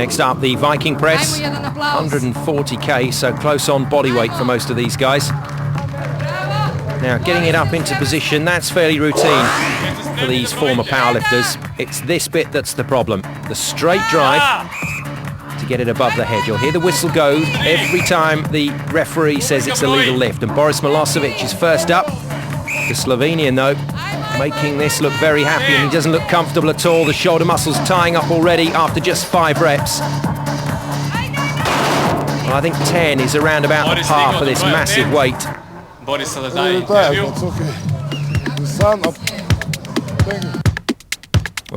Next up, the Viking press, 140k, so close on body weight for most of these guys. Now, getting it up into position, that's fairly routine for these former powerlifters. It's this bit that's the problem. The straight drive to get it above the head. You'll hear the whistle go every time the referee says it's a legal lift. And Boris Milosevic is first up. The Slovenian, though, making this look very happy, and he doesn't look comfortable at all. The shoulder muscles tying up already after just 5 reps. Well, I think 10 is around about the par for this massive weight. Well,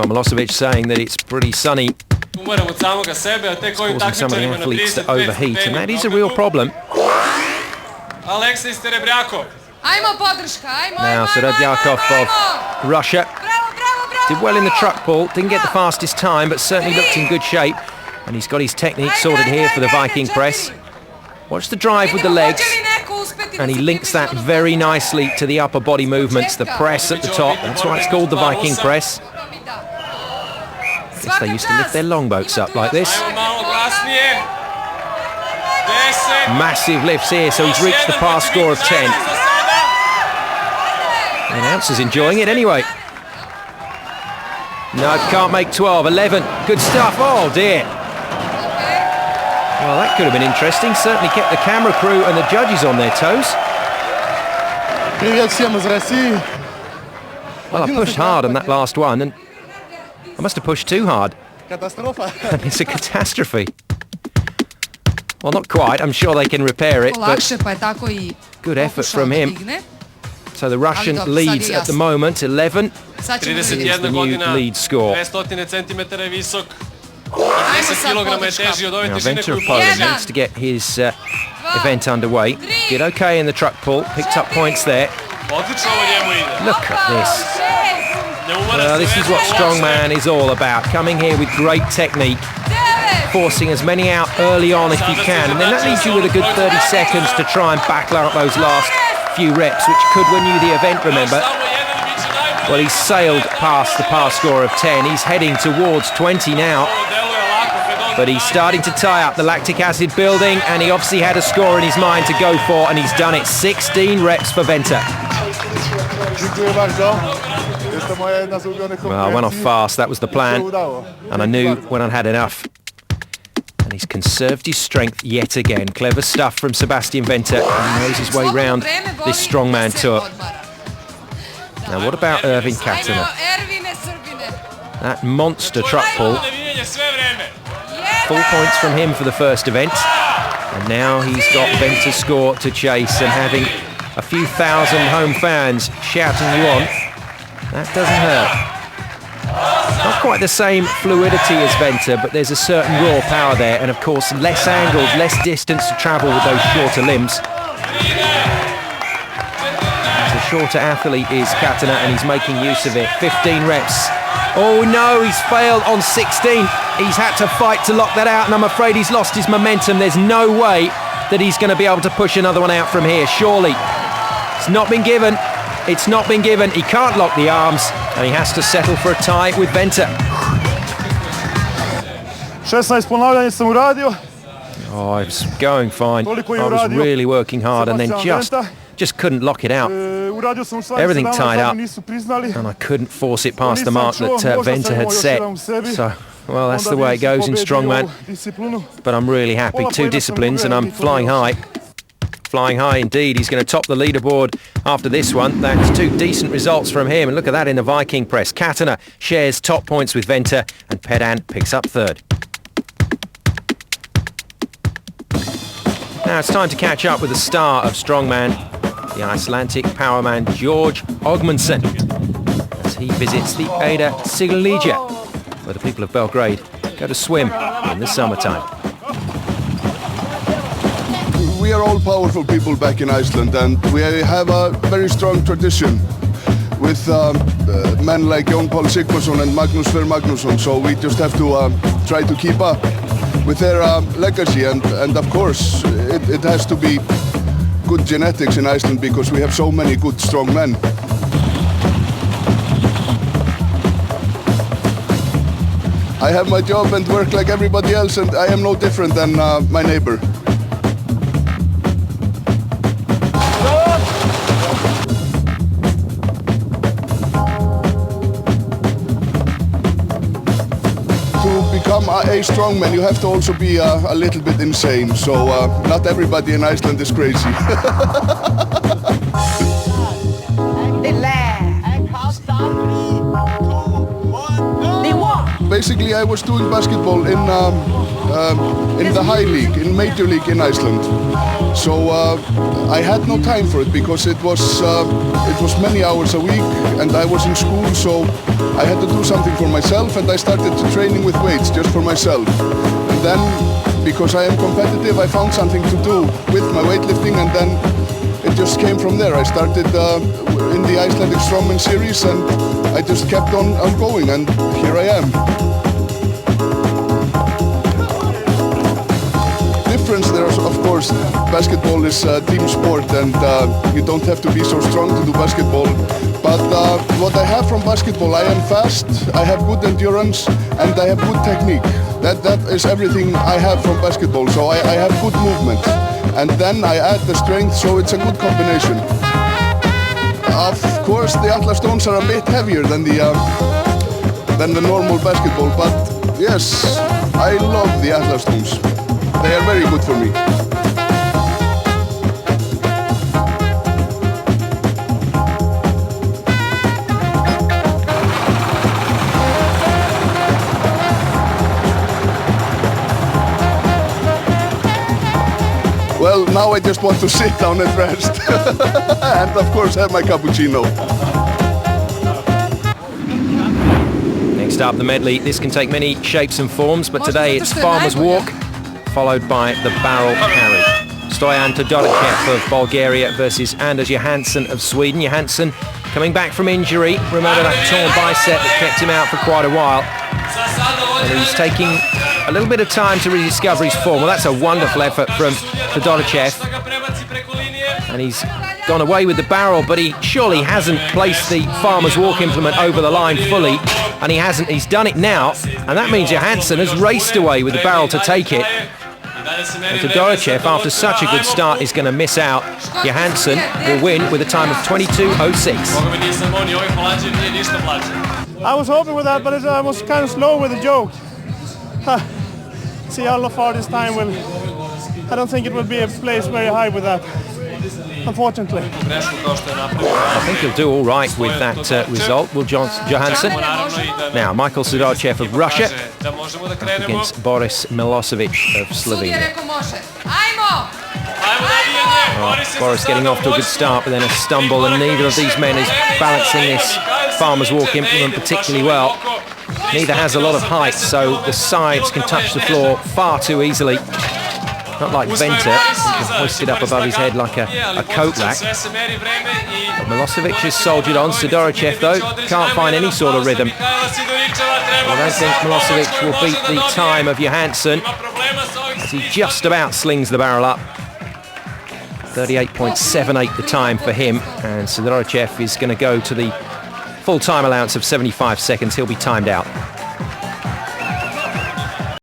Milosevic saying that it's pretty sunny, causing some of the athletes to overheat, and that is a real problem. Now, Seredyakov of Russia did well in the truck pull, didn't get the fastest time, but certainly looked in good shape. And he's got his technique sorted here for the Viking press. Watch the drive with the legs, and he links that very nicely to the upper body movements, the press at the top. That's why it's called the Viking press. I guess they used to lift their longboats up like this. Massive lifts here, so he's reached the par score of 10. The announcer's enjoying it anyway. No, can't make 12. 11. Good stuff. Oh, dear. Well, that could have been interesting. Certainly kept the camera crew and the judges on their toes. Well, I pushed hard on that last one, and I must have pushed too hard. And it's a catastrophe. Well, not quite. I'm sure they can repair it, but good effort from him. So the Russian leads at the moment, 11 is the new lead score. Now, Venter of Poland needs to get his event underway. Did okay in the truck pull, picked up points there. Look at this. This is what Strongman is all about. Coming here with great technique, forcing as many out early on if you can, and then that leaves you with a good 30 seconds to try and battle out those last few reps, which could win you the event, remember. Well, he's sailed past the par score of 10. He's heading towards 20 now, but he's starting to tie up the lactic acid building, and he obviously had a score in his mind to go for, and he's done it. 16 reps for Venter. Well, I went off fast, that was the plan, and I knew when I'd had enough. And he's conserved his strength yet again. Clever stuff from Sebastian Venter. He knows his way round this strongman tour. Now, what about Ervin Katana? That monster truck pull. Full points from him for the first event. And now he's got Venter's score to chase, and having a few thousand home fans shouting you on, that doesn't hurt. Not quite the same fluidity as Venter, but there's a certain raw power there, and of course less angles, less distance to travel with those shorter limbs. The shorter athlete is Katana, and he's making use of it. 15 reps. Oh no, he's failed on 16. He's had to fight to lock that out, and I'm afraid he's lost his momentum. There's no way that he's going to be able to push another one out from here, surely. It's not been given. It's not been given. He can't lock the arms, and he has to settle for a tie with Venter. 16 ponavljanja sam uradio. Oh, I was going fine. I was really working hard, and then just couldn't lock it out. Everything tied up, and I couldn't force it past the mark that Venter had set. So, well, that's the way it goes in Strongman. But I'm really happy. 2 disciplines, and I'm flying high. Flying high indeed. He's going to top the leaderboard after this one. That's 2 decent results from him, and look at that in the Viking press. Katana shares top points with Venter, and Pedan picks up 3rd. Now it's time to catch up with the star of Strongman, the Icelandic powerman George Ogmundsson, as he visits the Ada Siglinja, where the people of Belgrade go to swim in the summertime. We are all powerful people back in Iceland, and we have a very strong tradition with men like Jón Páll Sigmarsson and Magnús Freyr Magnússon, so we just have to try to keep up with their legacy, and of course it has to be good genetics in Iceland, because we have so many good strong men. I have my job and work like everybody else, and I am no different than my neighbor. To become a strongman, you have to also be a little bit insane. So not everybody in Iceland is crazy. Basically, I was doing basketball in the high league, in major league in Iceland. So I had no time for it because it was many hours a week, and I was in school, so I had to do something for myself, and I started training with weights just for myself. And then, because I am competitive, I found something to do with my weightlifting, and then it just came from there. I started in the Icelandic Strongman series, and I just kept on going, and here I am. Difference there is, of course, basketball is a team sport, and you don't have to be so strong to do basketball. But what I have from basketball, I am fast, I have good endurance, and I have good technique. That is everything I have from basketball. So I have good movement, and then I add the strength, so it's a good combination. Of course, the Atlas stones are a bit heavier than the normal basketball, but yes, I love the Atlas stones. They are very good for me. Well, now I just want to sit down and rest. And of course have my cappuccino. Next up, the medley. This can take many shapes and forms, but today it's farmer's walk, followed by the barrel carry. Stojan Todorovic of Bulgaria versus Anders Johansson of Sweden. Johansson coming back from injury. Remember that torn bicep that kept him out for quite a while. And he's taking a little bit of time to rediscover his form. Well, that's a wonderful effort from Todorovic. And he's gone away with the barrel, but he surely hasn't placed the farmer's walk implement over the line fully. And he hasn't. He's done it now, and that means Johansson has raced away with the barrel to take it. And Todorovic, after such a good start, is going to miss out. Johansson will win with a time of 22.06. I was hoping with that, but I was kind of slow with the joke. See how far this time will. I don't think it will be a place very high with that, unfortunately. I think he'll do all right with that result, will Johansson. Now, Michael Sidorchev of Russia against Boris Milosevic of Slovenia. Oh, Boris getting off to a good start, but then a stumble, and neither of these men is balancing this farmer's walk implement particularly well. Neither has a lot of height, so the sides can touch the floor far too easily. Not like Venter, who can hoist it up above his head like a coat rack. But Milosevic has soldiered on. Sidorchev, though, can't find any sort of rhythm. I don't think Milosevic will beat the time of Johansson, as he just about slings the barrel up. 38.78 the time for him, and Sidorchev is going to go to the full time allowance of 75 seconds. He'll be timed out.